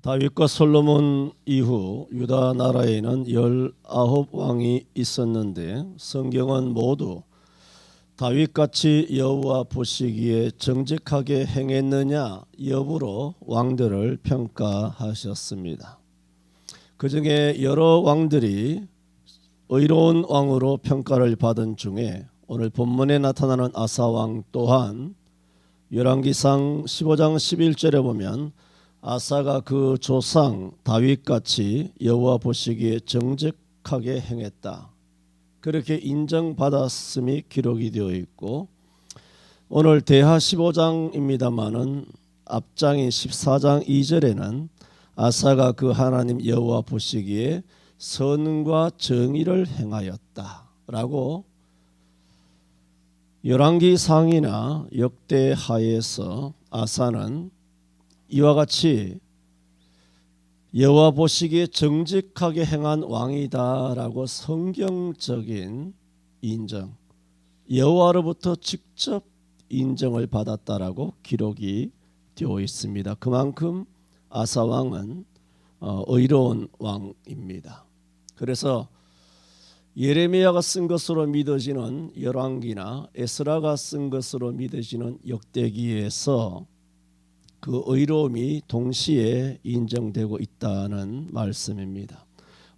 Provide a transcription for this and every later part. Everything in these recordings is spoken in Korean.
다윗과 솔로몬 이후 유다 나라에는 19왕이 있었는데 성경은 모두 다윗같이 여호와 보시기에 정직하게 행했느냐 여부로 왕들을 평가하셨습니다. 그 중에 여러 왕들이 의로운 왕으로 평가를 받은 중에 오늘 본문에 나타나는 아사왕 또한 열왕기상 15장 11절에 보면 아사가 그 조상 다윗같이 여호와 보시기에 정직하게 행했다, 그렇게 인정받았음이 기록이 되어 있고, 오늘 대하 15장입니다마는 앞장인 14장 2절에는 아사가 그 하나님 여호와 보시기에 선과 정의를 행하였다라고 열왕기상이나 역대하에서 아사는 이와 같이 여호와 보시기에 정직하게 행한 왕이다라고 성경적인 인정, 여호와로부터 직접 인정을 받았다라고 기록이 되어 있습니다. 그만큼 아사 왕은 의로운 왕입니다. 그래서 예레미야가 쓴 것으로 믿어지는 열왕기나 에스라가 쓴 것으로 믿어지는 역대기에서 그 의로움이 동시에 인정되고 있다는 말씀입니다.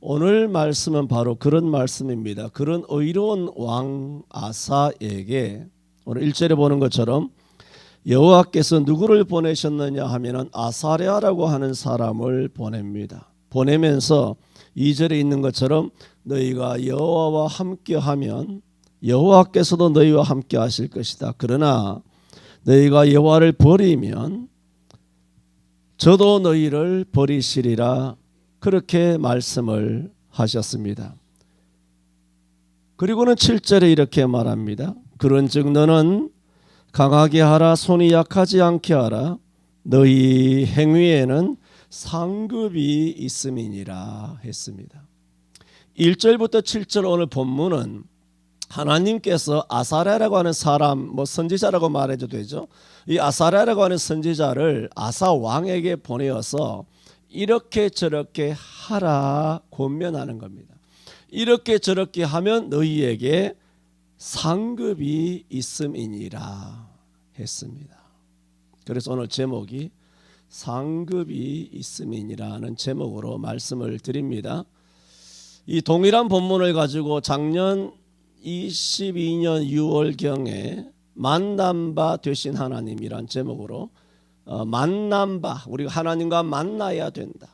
오늘 말씀은 바로 그런 말씀입니다. 그런 의로운 왕 아사에게 오늘 1절에 보는 것처럼 여호와께서 누구를 보내셨느냐 하면은 아사랴라고 하는 사람을 보냅니다. 보내면서 2절에 있는 것처럼 너희가 여호와와 함께하면 여호와께서도 너희와 함께 하실 것이다. 그러나 너희가 여호와를 버리면 저도 너희를 버리시리라, 그렇게 말씀을 하셨습니다. 그리고는 7절에 이렇게 말합니다. 그런즉 너는 강하게 하라, 손이 약하지 않게 하라, 너희 행위에는 상급이 있음이니라 했습니다. 1절부터 7절 오늘 본문은 하나님께서 아사랴라고 하는 사람, 선지자라고 말해도 되죠. 이 아사랴라고 하는 선지자를 아사 왕에게 보내어서 이렇게 저렇게 하라 권면하는 겁니다. 이렇게 저렇게 하면 너희에게 상급이 있음이니라 했습니다. 그래서 오늘 제목이 상급이 있음이니라는 제목으로 말씀을 드립니다. 이 동일한 본문을 가지고 작년 22년 6월경에 만남바 되신 하나님이란 제목으로 만남바, 우리가 하나님과 만나야 된다.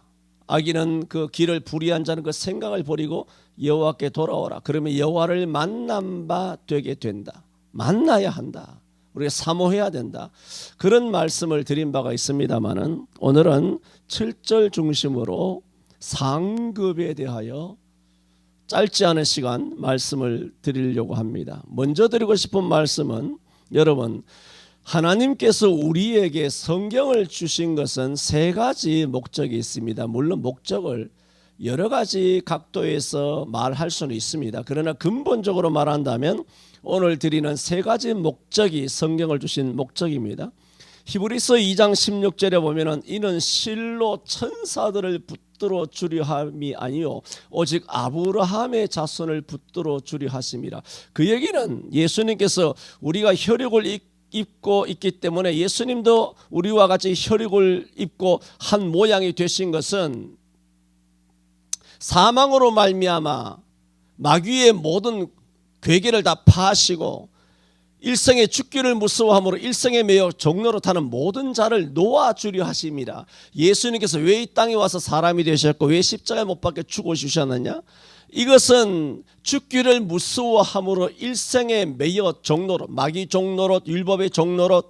악인은 그 길을 불의한 자는 그 생각을 버리고 여호와께 돌아오라. 그러면 여호와를 만남바 되게 된다. 만나야 한다. 우리가 사모해야 된다. 그런 말씀을 드린 바가 있습니다마는 오늘은 7절 중심으로 상급에 대하여 짧지 않은 시간 말씀을 드리려고 합니다. 먼저 드리고 싶은 말씀은, 여러분, 하나님께서 우리에게 성경을 주신 것은 세 가지 목적이 있습니다. 물론 목적을 여러 가지 각도에서 말할 수는 있습니다. 그러나 근본적으로 말한다면 오늘 드리는 세 가지 목적이 성경을 주신 목적입니다. 히브리서 2장 16절에 보면은 이는 실로 천사들을 붙들어 주려 함이 아니요 오직 아브라함의 자손을 붙들어 주려 하심이라. 그 얘기는 예수님께서 우리가 혈육을 입고 있기 때문에 예수님도 우리와 같이 혈육을 입고 한 모양이 되신 것은 사망으로 말미암아 마귀의 모든 괴계를 다 파하시고 일생의 죽기를 무서워함으로 일생에 매여 종로로 타는 모든 자를 놓아주려 하심이라. 예수님께서 왜 이 땅에 와서 사람이 되셨고 왜 십자가에 못 박혀 죽어주셨느냐? 이것은 죽기를 무서워함으로 일생에 매여 종로로, 마귀 종로로, 율법의 종로로,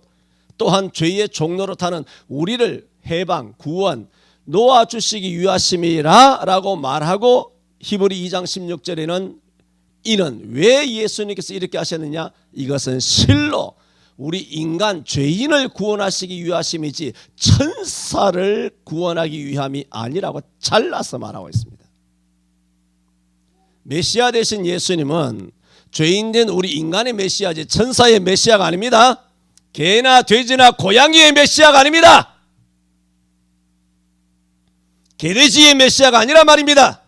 또한 죄의 종로로 타는 우리를 해방, 구원, 놓아주시기 위하심이라 라고 말하고, 히브리 2장 16절에는 이는 왜 예수님께서 이렇게 하셨느냐? 이것은 실로 우리 인간 죄인을 구원하시기 위하심이지 천사를 구원하기 위함이 아니라고 잘라서 말하고 있습니다. 메시아 되신 예수님은 죄인된 우리 인간의 메시아지 천사의 메시아가 아닙니다. 개나 돼지나 고양이의 메시아가 아닙니다. 계대지의 메시아가 아니란 말입니다.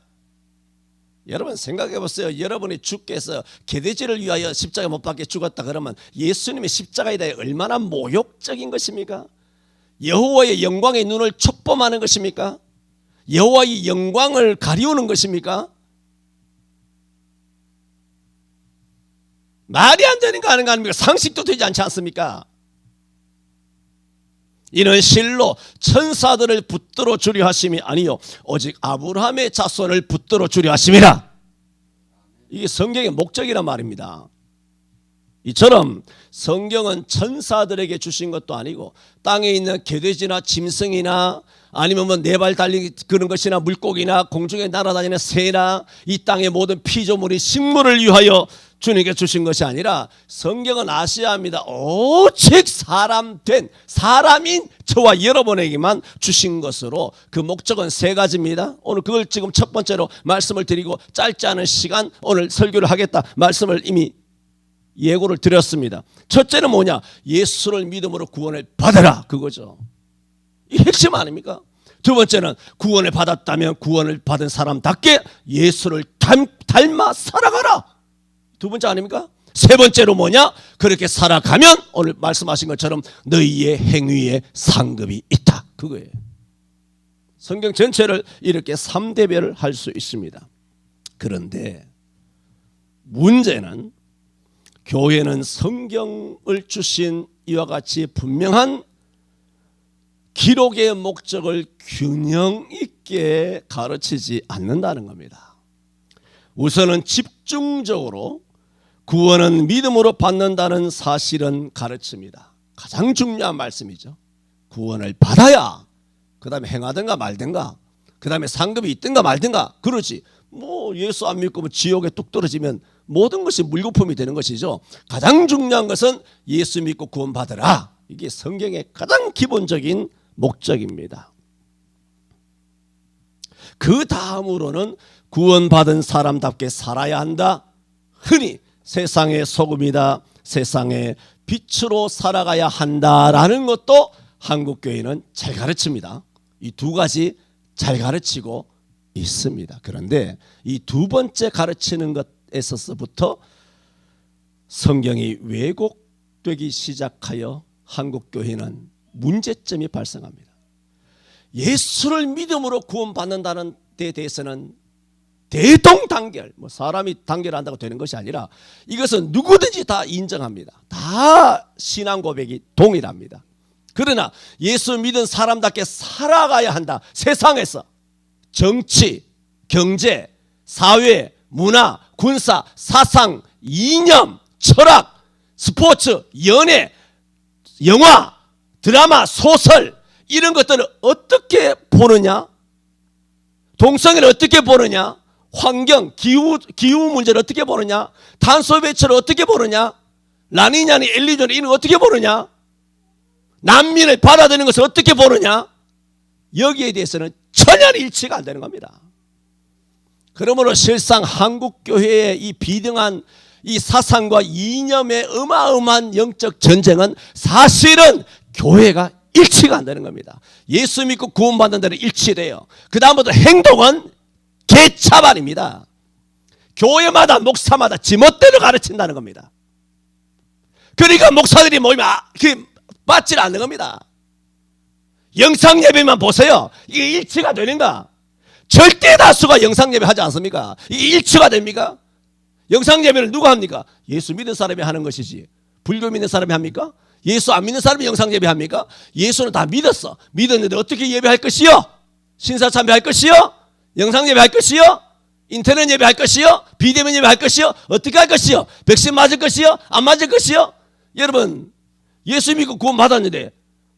여러분 생각해 보세요. 여러분이 주께서 계대지를 위하여 십자가 못 박혀 죽었다 그러면 예수님의 십자가에 대해 얼마나 모욕적인 것입니까? 여호와의 영광의 눈을 촉범하는 것입니까? 여호와의 영광을 가리우는 것입니까? 말이 안 되는 거 아는 거 아닙니까? 상식도 되지 않지 않습니까? 이는 실로 천사들을 붙들어 주려 하심이 아니요 오직 아브라함의 자손을 붙들어 주려 하심이라. 이게 성경의 목적이란 말입니다. 이처럼 성경은 천사들에게 주신 것도 아니고 땅에 있는 개돼지나 짐승이나 아니면 뭐 네 발 달린 그런 것이나 물고기나 공중에 날아다니는 새나 이 땅의 모든 피조물이 식물을 위하여 주님께 주신 것이 아니라 성경은 아셔야 합니다. 오직 사람인 저와 여러분에게만 주신 것으로 그 목적은 세 가지입니다. 오늘 그걸 지금 첫 번째로 말씀을 드리고 짧지 않은 시간 오늘 설교를 하겠다 말씀을 이미 예고를 드렸습니다. 첫째는 뭐냐? 예수를 믿음으로 구원을 받아라, 그거죠. 이 핵심 아닙니까? 두 번째는 구원을 받았다면 구원을 받은 사람답게 예수를 닮아 살아가라, 두 번째 아닙니까? 세 번째로 뭐냐? 그렇게 살아가면 오늘 말씀하신 것처럼 너희의 행위에 상급이 있다, 그거예요. 성경 전체를 이렇게 3대별을 할 수 있습니다. 그런데 문제는 교회는 성경을 주신 이와 같이 분명한 기록의 목적을 균형 있게 가르치지 않는다는 겁니다. 우선은 집중적으로 구원은 믿음으로 받는다는 사실은 가르칩니다. 가장 중요한 말씀이죠. 구원을 받아야 그 다음에 행하든가 말든가 그 다음에 상급이 있든가 말든가 그러지. 뭐 예수 안 믿고 지옥에 뚝 떨어지면 모든 것이 물거품이 되는 것이죠. 가장 중요한 것은 예수 믿고 구원 받으라. 이게 성경의 가장 기본적인 목적입니다. 그 다음으로는 구원받은 사람답게 살아야 한다. 흔히 세상의 소금이다, 세상의 빛으로 살아가야 한다라는 것도 한국교회는 잘 가르칩니다. 이 두 가지 잘 가르치고 있습니다. 그런데 이 두 번째 가르치는 것에서부터 성경이 왜곡되기 시작하여 한국교회는 문제점이 발생합니다. 예수를 믿음으로 구원받는다는 데 대해서는 대동단결, 뭐 사람이 단결한다고 되는 것이 아니라 이것은 누구든지 다 인정합니다. 다 신앙 고백이 동일합니다. 그러나 예수 믿은 사람답게 살아가야 한다. 세상에서 정치, 경제, 사회, 문화, 군사, 사상, 이념, 철학, 스포츠, 연애, 영화, 드라마, 소설 이런 것들을 어떻게 보느냐? 동성애를 어떻게 보느냐? 환경, 기후 문제를 어떻게 보느냐? 탄소 배출을 어떻게 보느냐? 라니냐니 엘니뇨니 이런 걸 어떻게 보느냐? 난민을 받아들이는 것을 어떻게 보느냐? 여기에 대해서는 전혀 일치가 안 되는 겁니다. 그러므로 실상 한국교회의 이 비등한 이 사상과 이념의 어마어마한 영적 전쟁은 사실은 교회가 일치가 안 되는 겁니다. 예수 믿고 구원받는 데는 일치돼요. 그 다음부터 행동은 개차반입니다. 교회마다 목사마다 지멋대로 가르친다는 겁니다. 그러니까 목사들이 모이면 맞지 않는 겁니다. 영상 예배만 보세요. 이게 일치가 되는가? 절대 다수가 영상 예배 하지 않습니까? 이게 일치가 됩니까? 영상 예배를 누가 합니까? 예수 믿는 사람이 하는 것이지 불교 믿는 사람이 합니까? 예수 안 믿는 사람이 영상 예배 합니까? 예수는 다 믿었어. 믿었는데 어떻게 예배할 것이요? 신사참배할 것이요? 영상 예배할 것이요? 인터넷 예배할 것이요? 비대면 예배할 것이요? 어떻게 할 것이요? 백신 맞을 것이요? 안 맞을 것이요? 여러분 예수 믿고 구원 받았는데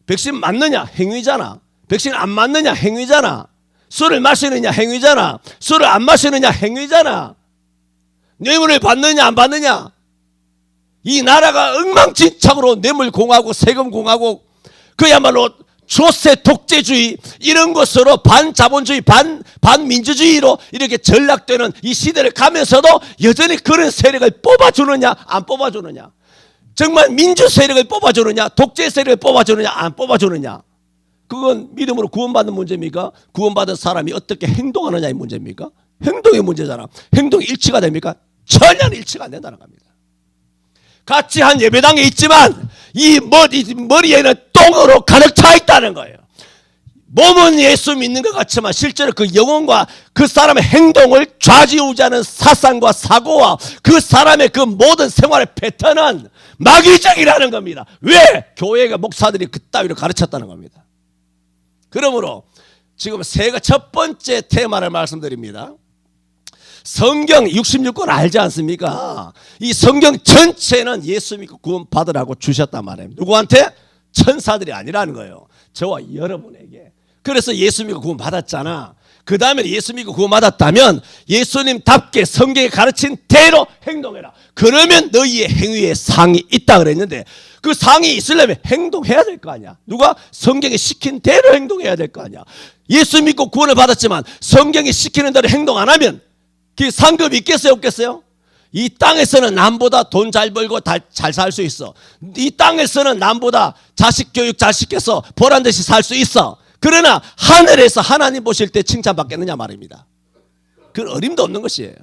백신 맞느냐? 행위잖아. 백신 안 맞느냐? 행위잖아. 술을 마시느냐? 행위잖아. 술을 안 마시느냐? 행위잖아. 뇌물을 받느냐? 안 받느냐? 이 나라가 엉망진창으로 뇌물공화국, 세금공화국, 그야말로 조세 독재주의 이런 것으로 반자본주의, 반민주주의로 이렇게 전락되는 이 시대를 가면서도 여전히 그런 세력을 뽑아주느냐? 안 뽑아주느냐? 정말 민주 세력을 뽑아주느냐? 독재 세력을 뽑아주느냐? 안 뽑아주느냐? 그건 믿음으로 구원받는 문제입니까? 구원받은 사람이 어떻게 행동하느냐의 문제입니까? 행동의 문제잖아. 행동이 일치가 됩니까? 전혀 일치가 안 된다는 겁니다. 같이 한 예배당에 있지만 이 머리에는 똥으로 가득 차 있다는 거예요. 몸은 예수 믿는 것 같지만 실제로 그 영혼과 그 사람의 행동을 좌지우지하는 사상과 사고와 그 사람의 그 모든 생활의 패턴은 마귀적이라는 겁니다. 왜? 교회가 목사들이 그따위로 가르쳤다는 겁니다. 그러므로 지금 첫 번째 테마를 말씀드립니다. 성경 66권 알지 않습니까? 이 성경 전체는 예수 믿고 구원 받으라고 주셨단 말이에요. 누구한테? 천사들이 아니라는 거예요. 저와 여러분에게. 그래서 예수 믿고 구원 받았잖아. 그 다음에 예수 믿고 구원 받았다면 예수님답게 성경에 가르친 대로 행동해라. 그러면 너희의 행위에 상이 있다 그랬는데 그 상이 있으려면 행동해야 될 거 아니야. 누가? 성경에 시킨 대로 행동해야 될 거 아니야. 예수 믿고 구원을 받았지만 성경이 시키는 대로 행동 안 하면 그 상급이 있겠어요 없겠어요? 이 땅에서는 남보다 돈 잘 벌고 잘 살 수 있어. 이 땅에서는 남보다 자식 교육 잘 시켜서 보란 듯이 살 수 있어. 그러나 하늘에서 하나님 보실 때 칭찬받겠느냐 말입니다. 그건 어림도 없는 것이에요.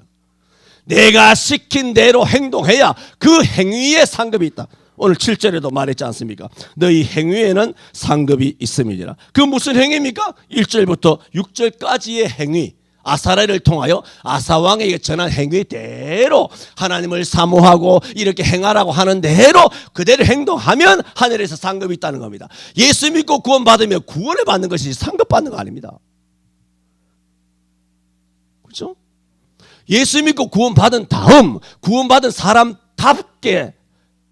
내가 시킨 대로 행동해야 그 행위에 상급이 있다. 오늘 7절에도 말했지 않습니까? 너희 행위에는 상급이 있음이니라. 그 무슨 행위입니까? 1절부터 6절까지의 행위. 아사랴를 통하여 아사왕에게 전한 행위대로 하나님을 사모하고 이렇게 행하라고 하는 대로 그대로 행동하면 하늘에서 상급이 있다는 겁니다. 예수 믿고 구원 받으면 구원을 받는 것이 상급 받는 거 아닙니다. 그렇죠? 예수 믿고 구원 받은 다음 구원받은 사람답게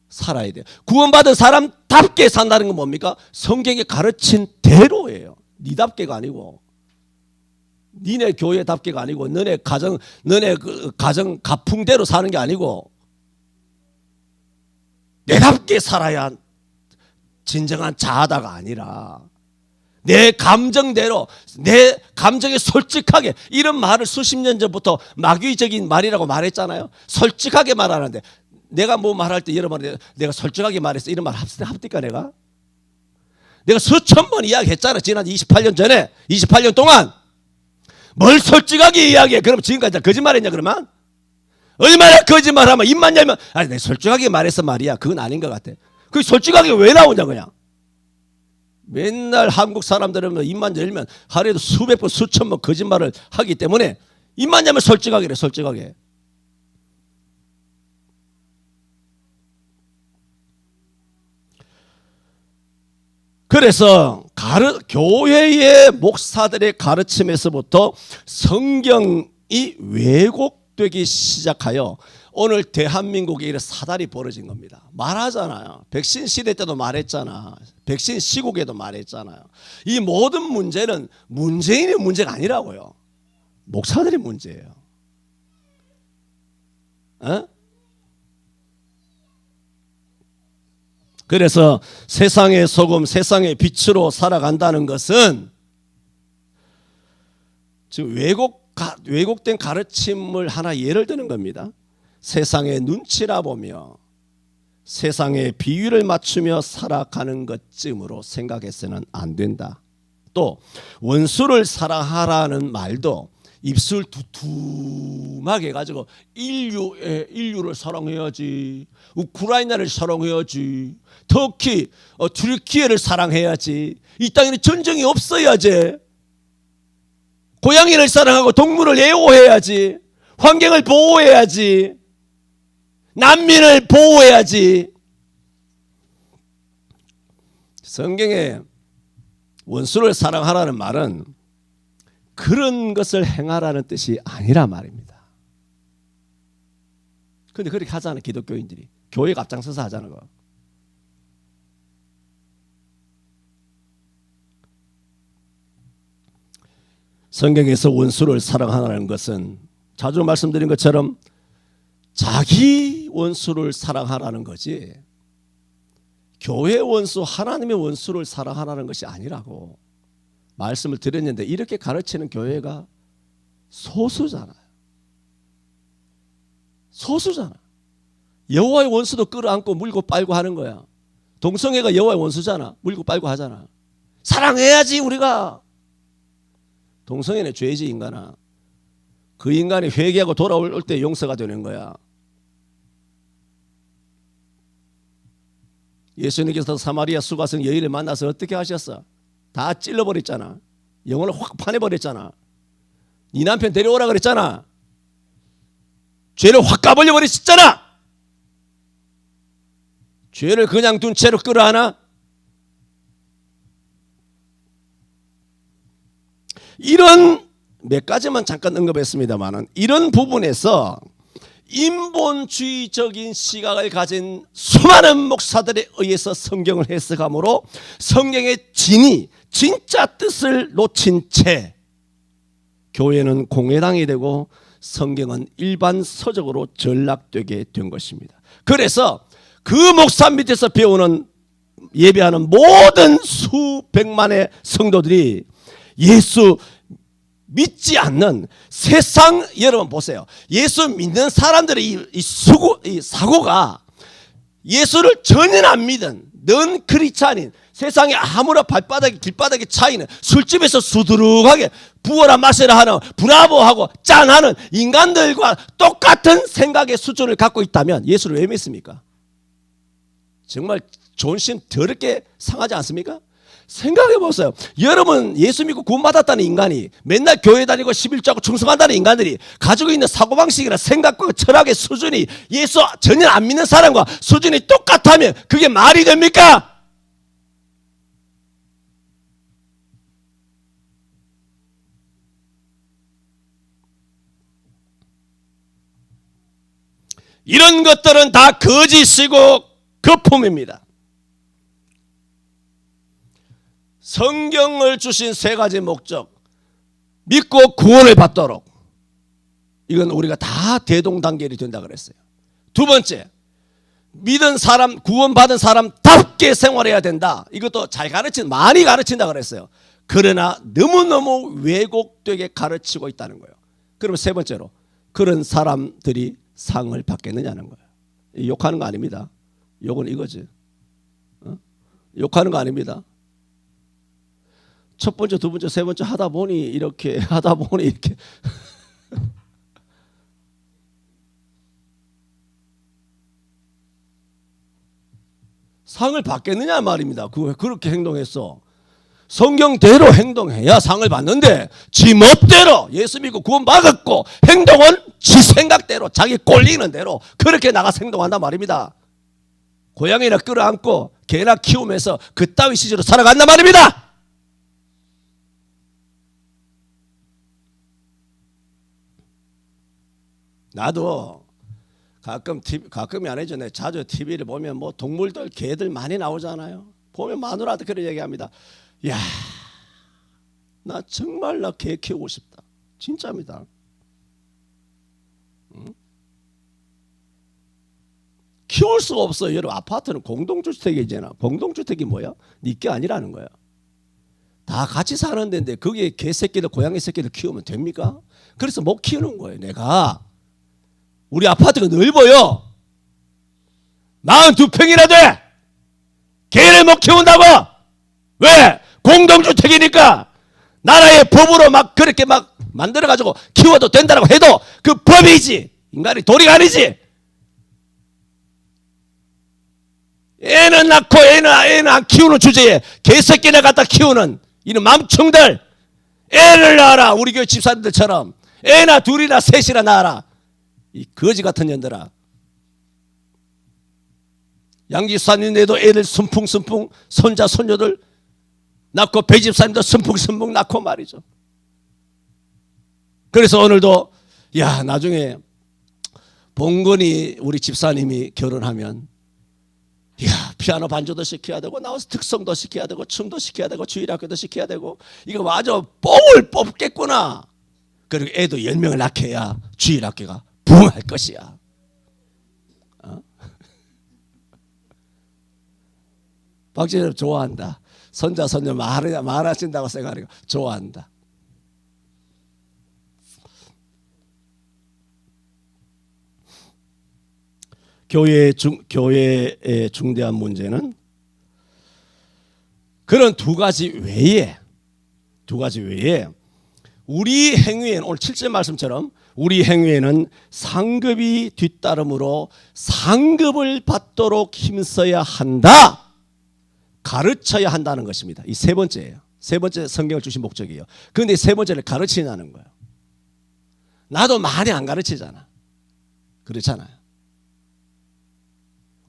살아야 돼요. 구원받은 사람답게 산다는 건 뭡니까? 성경에 가르친 대로예요. 니답게가 아니고. 니네 교회답게가 아니고 너네 그 가정 가풍대로 사는 게 아니고 내답게 살아야 진정한 자아다가 아니라 내 감정대로 내 감정에 솔직하게 이런 말을 수십 년 전부터 마귀적인 말이라고 말했잖아요. 솔직하게 말하는데 내가 뭐 말할 때 여러분 내가 솔직하게 말했어 이런 말 합니까 내가? 내가 수천 번 이야기했잖아. 지난 28년 전에 28년 동안 뭘 솔직하게 이야기해? 그럼 지금까지 다 거짓말했냐 그러면? 얼마나 거짓말하면 입만 열면 아니 내가 솔직하게 말해서 말이야. 그건 아닌 것 같아. 그 솔직하게 왜 나오냐 그냥. 맨날 한국 사람들은 입만 열면 하루에도 수백 번 수천 번 거짓말을 하기 때문에 입만 열면 솔직하게 그래. 솔직하게. 그래서 교회의 목사들의 가르침에서부터 성경이 왜곡되기 시작하여 오늘 대한민국에 이런 사달이 벌어진 겁니다. 말하잖아요. 백신 시대 때도 말했잖아. 백신 시국에도 말했잖아요. 이 모든 문제는 문재인의 문제가 아니라고요. 목사들의 문제예요. 어? 그래서 세상의 소금, 세상의 빛으로 살아간다는 것은 지금 왜곡된 가르침을 하나 예를 드는 겁니다. 세상의 눈치라 보며 세상의 비율을 맞추며 살아가는 것쯤으로 생각해서는 안 된다. 또 원수를 사랑하라는 말도 입술 두툼하게 해가지고 인류를 사랑해야지, 우크라이나를 사랑해야지, 터키, 튀르키예를 사랑해야지, 이 땅에는 전쟁이 없어야지, 고양이를 사랑하고 동물을 애호해야지, 환경을 보호해야지, 난민을 보호해야지. 성경에 원수를 사랑하라는 말은 그런 것을 행하라는 뜻이 아니란 말입니다. 그런데 그렇게 하잖아요. 기독교인들이. 교회가 앞장서서 하자는 거. 성경에서 원수를 사랑하라는 것은 자주 말씀드린 것처럼 자기 원수를 사랑하라는 거지 교회 원수, 하나님의 원수를 사랑하라는 것이 아니라고 말씀을 드렸는데 이렇게 가르치는 교회가 소수잖아요. 소수잖아. 여호와의 원수도 끌어안고 물고 빨고 하는 거야. 동성애가 여호와의 원수잖아. 물고 빨고 하잖아. 사랑해야지 우리가. 동성애는 죄지 인간아. 그 인간이 회개하고 돌아올 때 용서가 되는 거야. 예수님께서 사마리아 수가성 여인을 만나서 어떻게 하셨어? 다 찔러버렸잖아. 영혼을 확 파내버렸잖아. 네 남편 데려오라 그랬잖아. 죄를 확 까버려 버렸잖아. 죄를 그냥 둔 채로 끌어안아? 이런 몇 가지만 잠깐 언급했습니다만 이런 부분에서 인본주의적인 시각을 가진 수많은 목사들에 의해서 성경을 해석함으로 성경의 진짜 뜻을 놓친 채 교회는 공회당이 되고 성경은 일반 서적으로 전락되게 된 것입니다. 그래서 그 목사 밑에서 배우는 예배하는 모든 수백만의 성도들이 예수 믿지 않는 세상, 여러분 보세요. 예수 믿는 사람들의 이 사고가 예수를 전혀 안 믿은 넌 크리스찬인 세상에 아무나 길바닥에 차이는 술집에서 수두룩하게 부어라 마셔라 하는 브라보하고 짠하는 인간들과 똑같은 생각의 수준을 갖고 있다면 예수를 왜 믿습니까? 정말 존심 더럽게 상하지 않습니까? 생각해 보세요. 여러분 예수 믿고 구원받았다는 인간이 맨날 교회 다니고 11조하고 충성한다는 인간들이 가지고 있는 사고방식이나 생각과 철학의 수준이 예수 전혀 안 믿는 사람과 수준이 똑같다면 그게 말이 됩니까? 이런 것들은 다 거짓이고 거품입니다. 성경을 주신 세 가지 목적, 믿고 구원을 받도록, 이건 우리가 다 대동단결이 된다 그랬어요. 두 번째, 믿은 사람, 구원받은 사람답게 생활해야 된다. 이것도 많이 가르친다 그랬어요. 그러나 너무너무 왜곡되게 가르치고 있다는 거예요. 그럼 세 번째로, 그런 사람들이 상을 받겠느냐는 거예요. 욕하는 거 아닙니다. 욕은 이거지. 욕하는 거 아닙니다. 첫 번째, 두 번째, 세 번째 하다 보니 이렇게 상을 받겠느냐 말입니다. 그렇게 행동했어. 성경대로 행동해야 상을 받는데 지 멋대로 예수 믿고 구원받았고 행동은 지 생각대로 자기 꼴리는 대로 그렇게 나가서 행동한단 말입니다. 고양이나 끌어안고 개나 키우면서 그따위 시절로 살아간단 말입니다. 나도 가끔이 아니죠. 내 자주 TV를 보면 뭐 동물들, 개들 많이 나오잖아요. 보면 마누라도 그런 얘기합니다. 야, 나 정말 나 개 키우고 싶다. 진짜입니다. 응? 키울 수가 없어요. 여러분 아파트는 공동주택이잖아. 공동주택이 뭐야? 네 게 아니라는 거야. 다 같이 사는 데인데 거기에 개 새끼들, 고양이 새끼들 키우면 됩니까? 그래서 못 키우는 거예요. 내가. 우리 아파트가 넓어요. 42평이나 돼. 개를 못 키운다고. 왜? 공동주택이니까. 나라의 법으로 막 그렇게 막 만들어가지고 키워도 된다고 해도 그 법이지. 인간이 도리가 아니지. 애는 낳고 애는 안 키우는 주제에 개새끼나 갖다 키우는 이런 맘충들. 애를 낳아라. 우리 교회 집사님들처럼. 애나 둘이나 셋이나 낳아라. 이 거지 같은 년들아. 양집사님네도 애들 순풍순풍 손자 손녀들 낳고 배집사님도 순풍순풍 낳고 말이죠. 그래서 오늘도 야 나중에 봉건이 우리 집사님이 결혼하면 야 피아노 반주도 시켜야 되고 나와서 특성도 시켜야 되고 춤도 시켜야 되고 주일학교도 시켜야 되고 이거 맞아 뽕을 뽑겠구나. 그리고 애도 10명을 낳게 해야 주일학교가 부흥할 것이야. 박진엽 좋아한다. 손자 손녀 말하신다고 생각하니까 좋아한다. 교회의 중대한 문제는 그런 두 가지 외에 우리 행위에는 오늘 7절 말씀처럼 우리 행위에는 상급이 뒤따름으로 상급을 받도록 힘써야 한다. 가르쳐야 한다는 것입니다. 이 세 번째예요. 세 번째 성경을 주신 목적이에요. 그런데 세 번째를 가르치냐는 거예요. 나도 많이 안 가르치잖아. 그렇잖아요.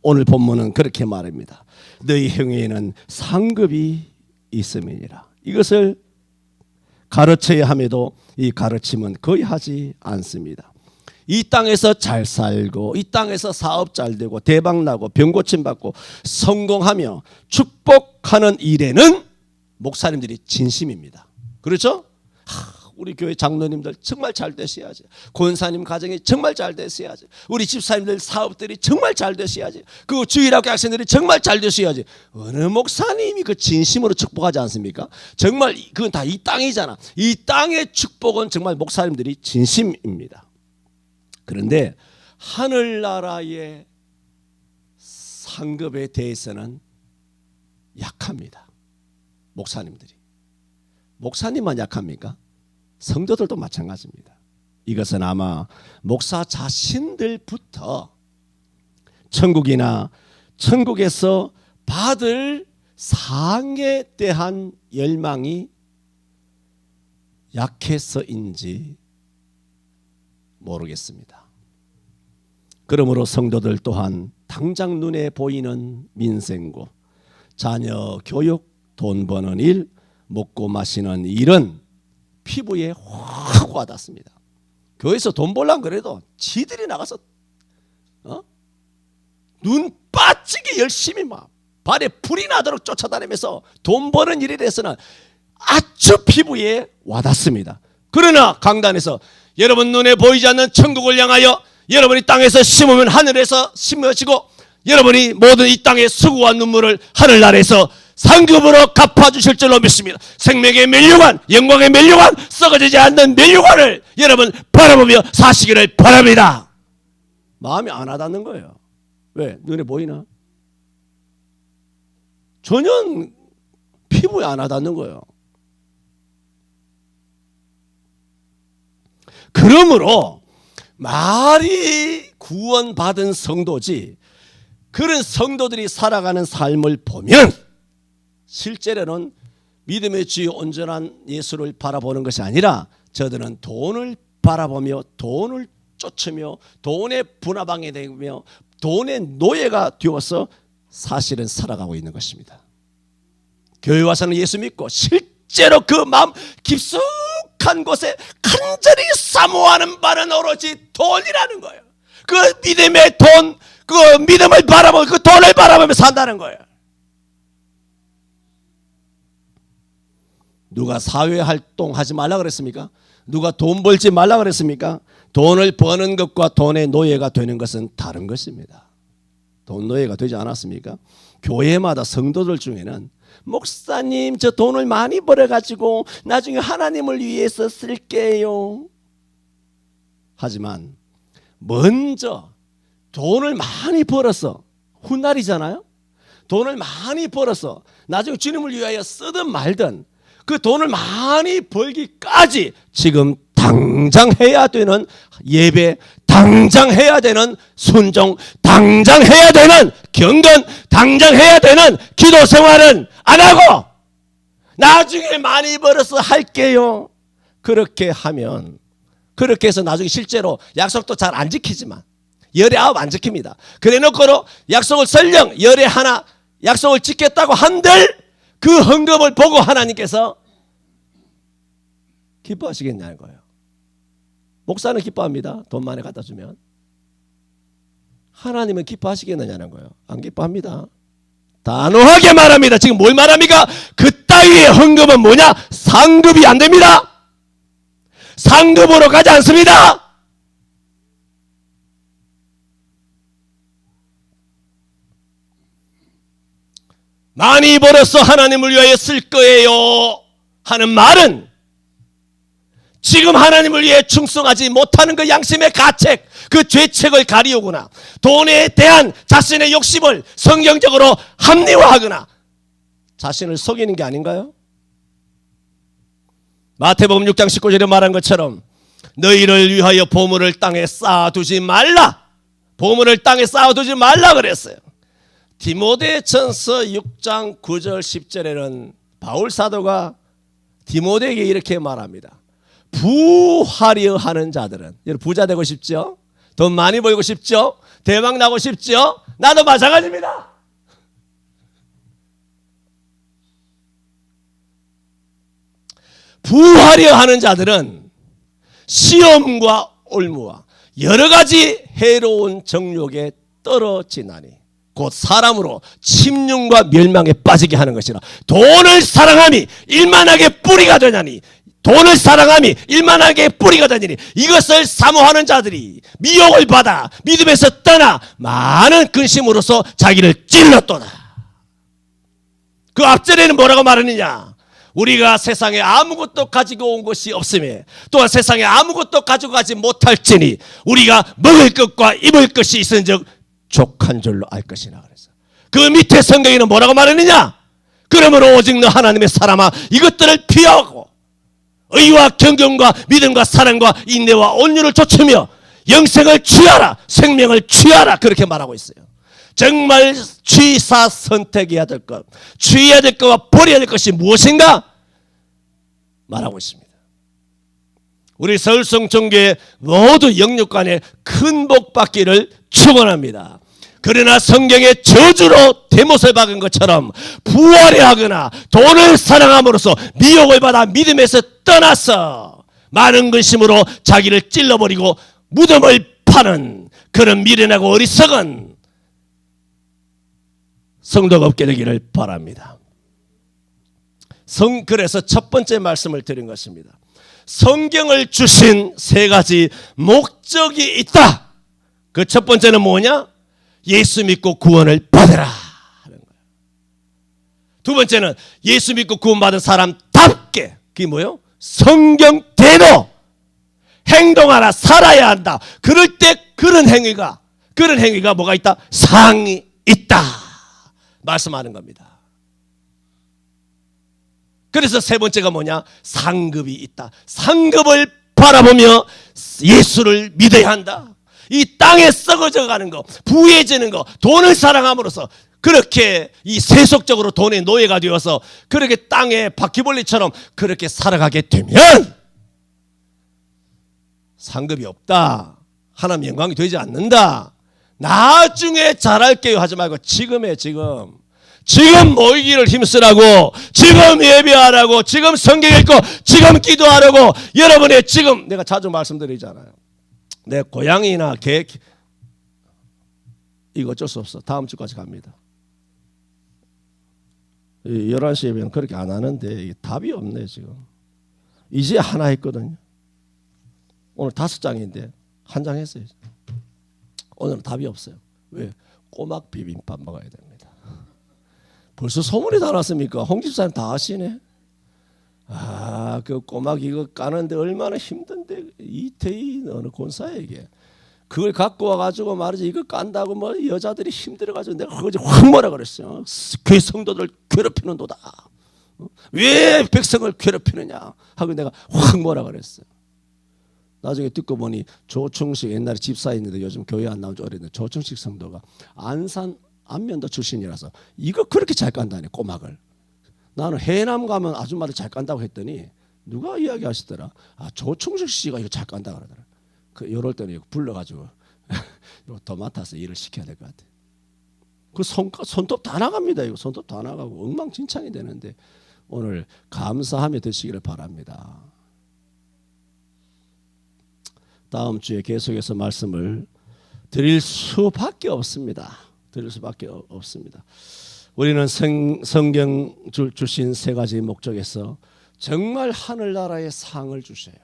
오늘 본문은 그렇게 말합니다. 너희 행위에는 상급이 있음이니라. 이것을 가르쳐야 함에도 이 가르침은 거의 하지 않습니다. 이 땅에서 잘 살고 이 땅에서 사업 잘 되고 대박 나고 병 고침 받고 성공하며 축복하는 일에는 목사님들이 진심입니다. 그렇죠? 우리 교회 장로님들 정말 잘 되셔야지. 권사님 가정이 정말 잘 되셔야지. 우리 집사님들 사업들이 정말 잘 되셔야지. 그 주일학교 학생들이 정말 잘 되셔야지. 어느 목사님이 그 진심으로 축복하지 않습니까? 정말 그건 다 이 땅이잖아. 이 땅의 축복은 정말 목사님들이 진심입니다. 그런데 하늘나라의 상급에 대해서는 약합니다. 목사님들이. 목사님만 약합니까? 성도들도 마찬가지입니다. 이것은 아마 목사 자신들부터 천국에서 받을 상에 대한 열망이 약해서인지 모르겠습니다. 그러므로 성도들 또한 당장 눈에 보이는 민생고, 자녀 교육, 돈 버는 일, 먹고 마시는 일은 피부에 확 와닿습니다. 교회에서 돈 벌려면 그래도 지들이 나가서 눈 빠지게 열심히 막 발에 불이 나도록 쫓아다니면서 돈 버는 일에 대해서는 아주 피부에 와닿습니다. 그러나 강단에서 여러분 눈에 보이지 않는 천국을 향하여 여러분이 땅에서 심으면 하늘에서 심어지고 여러분이 모든 이 땅의 수고와 눈물을 하늘나라에서 상급으로 갚아주실 줄로 믿습니다. 생명의 멸류관, 영광의 멸류관, 썩어지지 않는 멸류관을 여러분 바라보며 사시기를 바랍니다. 마음이 안 와닿는 거예요. 왜? 눈에 보이나? 전혀 피부에 안 와닿는 거예요. 그러므로 말이 구원받은 성도지 그런 성도들이 살아가는 삶을 보면 실제로는 믿음의 주요 온전한 예수를 바라보는 것이 아니라 저들은 돈을 바라보며 돈을 쫓으며 돈의 분화방에 되며 돈의 노예가 되어서 사실은 살아가고 있는 것입니다. 교회 와서는 예수 믿고 실제로 그 마음 깊숙한 곳에 간절히 사모하는 바는 오로지 돈이라는 거예요. 그 믿음의 돈, 그 믿음을 바라보고 그 돈을 바라보며 산다는 거예요. 누가 사회활동하지 말라 그랬습니까? 누가 돈 벌지 말라 그랬습니까? 돈을 버는 것과 돈의 노예가 되는 것은 다른 것입니다. 돈 노예가 되지 않았습니까? 교회마다 성도들 중에는 목사님 저 돈을 많이 벌어가지고 나중에 하나님을 위해서 쓸게요. 하지만 먼저 돈을 많이 벌어서 훗날이잖아요. 돈을 많이 벌어서 나중에 주님을 위하여 쓰든 말든 그 돈을 많이 벌기까지 지금 당장 해야 되는 예배, 당장 해야 되는 순종, 당장 해야 되는 경건, 당장 해야 되는 기도 생활은 안 하고 나중에 많이 벌어서 할게요. 그렇게 하면 그렇게 해서 나중에 실제로 약속도 잘 안 지키지만 열에 9 안 지킵니다. 그래 놓고도 약속을 설령 열에 하나 약속을 지켰다고 한들 그 헌금을 보고 하나님께서 기뻐하시겠냐는 거예요. 목사는 기뻐합니다. 돈 많이 갖다 주면. 하나님은 기뻐하시겠느냐는 거예요. 안 기뻐합니다. 단호하게 말합니다. 지금 뭘 말합니까? 그 따위의 헌금은 뭐냐? 상급이 안 됩니다. 상급으로 가지 않습니다. 많이 벌어서 하나님을 위하여 쓸 거예요 하는 말은 지금 하나님을 위해 충성하지 못하는 그 양심의 가책, 그 죄책을 가리우거나 돈에 대한 자신의 욕심을 성경적으로 합리화하거나 자신을 속이는 게 아닌가요? 마태복음 6장 19절에 말한 것처럼 너희를 위하여 보물을 땅에 쌓아두지 말라. 보물을 땅에 쌓아두지 말라 그랬어요. 디모데전서 6장 9절 10절에는 바울 사도가 디모데에게 이렇게 말합니다. 부하려 하는 자들은, 여러분 부자 되고 싶죠? 돈 많이 벌고 싶죠? 대박 나고 싶죠? 나도 마찬가지입니다. 부하려 하는 자들은 시험과 올무와 여러 가지 해로운 정욕에 떨어지나니 곧 사람으로 침륜과 멸망에 빠지게 하는 것이라. 돈을 사랑함이 일만하게 뿌리가 되냐니, 돈을 사랑함이 일만하게 뿌리가 되니 이것을 사모하는 자들이 미혹을 받아 믿음에서 떠나 많은 근심으로써 자기를 찔렀도다. 그 앞절에는 뭐라고 말하느냐? 우리가 세상에 아무것도 가지고 온 것이 없으며 또한 세상에 아무것도 가지고 가지 못할지니 우리가 먹을 것과 입을 것이 있은즉 족한 줄로 알 것이나 그래서 그 밑에 성경에는 뭐라고 말하느냐? 그러므로 오직 너 하나님의 사람아 이것들을 피하고 의와 경건과 믿음과 사랑과 인내와 온유를 좇으며 영생을 취하라, 생명을 취하라, 그렇게 말하고 있어요. 정말 취사 선택해야 될 것, 취해야 될 것과 버려야 될 것이 무엇인가 말하고 있습니다. 우리 서울성천교회 모두 영육간에 큰 복 받기를 축원합니다. 그러나 성경의 저주로 대못을 박은 것처럼 부활해 하거나 돈을 사랑함으로써 미혹을 받아 믿음에서 떠나서 많은 근심으로 자기를 찔러버리고 무덤을 파는 그런 미련하고 어리석은 성도가 없게 되기를 바랍니다. 그래서 첫 번째 말씀을 드린 것입니다. 성경을 주신 세 가지 목적이 있다. 그 첫 번째는 뭐냐? 예수 믿고 구원을 받으라 하는 거예요. 두 번째는 예수 믿고 구원받은 사람답게, 그게 뭐예요? 성경대로 행동하라, 살아야 한다. 그럴 때 그런 행위가 뭐가 있다? 상이 있다 말씀하는 겁니다. 그래서 세 번째가 뭐냐? 상급이 있다. 상급을 바라보며 예수를 믿어야 한다. 이 땅에 썩어져 가는 거, 부해지는 거, 돈을 사랑함으로써 그렇게 이 세속적으로 돈의 노예가 되어서 그렇게 땅에 바퀴벌레처럼 그렇게 살아가게 되면 상급이 없다. 하나님 영광이 되지 않는다. 나중에 잘할게요 하지 말고 지금 모이기를 힘쓰라고, 지금 예배하라고, 지금 성경 읽고, 지금 기도하라고. 여러분의 지금, 내가 자주 말씀드리잖아요. 내 고양이나 개, 이거 어쩔 수 없어. 다음 주까지 갑니다. 11시 예배는 그렇게 안 하는데 답이 없네 지금. 이제 하나 했거든요. 오늘 5장인데 한 장 했어요. 오늘은 답이 없어요. 왜? 꼬막 비빔밥 먹어야 됩니다. 벌써 소문이 다 났습니까? 홍 집사님 다 아시네. 그 꼬막 이거 까는데 얼마나 힘든데, 이태희 어느 권사에게 그걸 갖고 와가지고 말이지, 이거 깐다고 뭐 여자들이 힘들어가지고 내가 그거 확 뭐라 그랬어요. 교회 성도들 괴롭히는도다. 왜 백성을 괴롭히느냐 하고 내가 확 뭐라 그랬어요. 나중에 듣고 보니 조충식, 옛날에 집사였는데 요즘 교회 안 나온 지 오래됐는데 조충식 성도가 안면도 출신이라서 이거 그렇게 잘 깐다니, 꼬막을. 나는 해남 가면 아줌마들 잘 깐다고 했더니 누가 이야기하시더라. 조충식 씨가 이거 잘 깐다 그러더라. 이럴 때는 이거 불러가지고 더 맡아서 일을 시켜야 될 것 같아. 그 손톱 다 나갑니다. 이거 손톱 다 나가고 엉망진창이 되는데 오늘 감사하며 드시기를 바랍니다. 다음 주에 계속해서 말씀을 드릴 수밖에 없습니다. 우리는 성경 주신 세 가지 목적에서 정말 하늘나라의 상을 주셔요.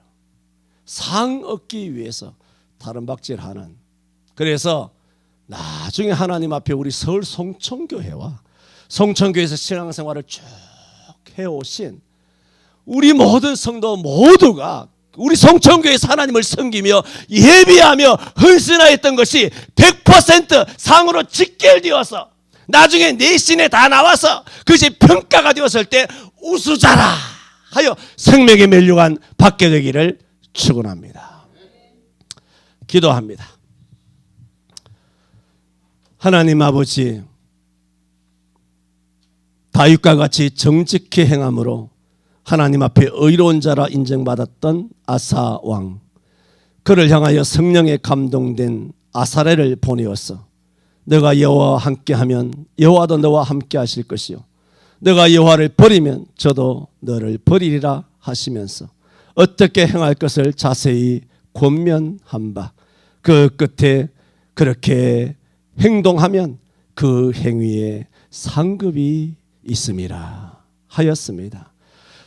상 얻기 위해서 다른 박질하는. 그래서 나중에 하나님 앞에 우리 서울 성천교회와 성천교회에서 신앙생활을 쭉 해오신 우리 모든 성도 모두가 우리 성천교회에서 하나님을 섬기며 예비하며 헌신하였던 것이 100% 상으로 직결되어서 나중에 내신에 다 나와서 그것이 평가가 되었을 때 우수자라 하여 생명의 면류관 받게 되기를 축원합니다. 기도합니다. 하나님 아버지, 다윗과 같이 정직히 행함으로 하나님 앞에 의로운 자라 인정받았던 아사 왕, 그를 향하여 성령에 감동된 아사랴를 보내었어. 너가 여호와와 함께하면 여호와도 너와 함께하실 것이요, 너가 여호와를 버리면 저도 너를 버리리라 하시면서 어떻게 행할 것을 자세히 권면한 바, 그 끝에 그렇게 행동하면 그 행위에 상급이 있음이라 하였습니다.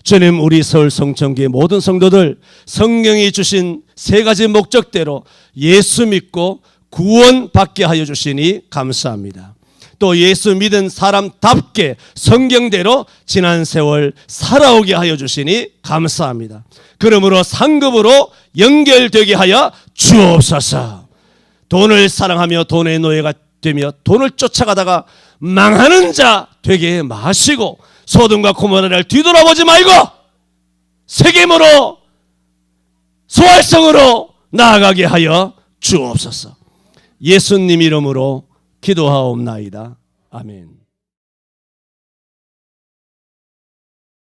주님, 우리 서울 성천교회 모든 성도들 성경이 주신 세 가지 목적대로 예수 믿고 구원받게 하여 주시니 감사합니다. 또 예수 믿은 사람답게 성경대로 지난 세월 살아오게 하여 주시니 감사합니다. 그러므로 상급으로 연결되게 하여 주옵소서. 돈을 사랑하며 돈의 노예가 되며 돈을 쫓아가다가 망하는 자 되게 마시고 소돔과 고모라를 뒤돌아보지 말고 세겜으로 소활성으로 나아가게 하여 주옵소서. 예수님 이름으로 기도하옵나이다. 아멘.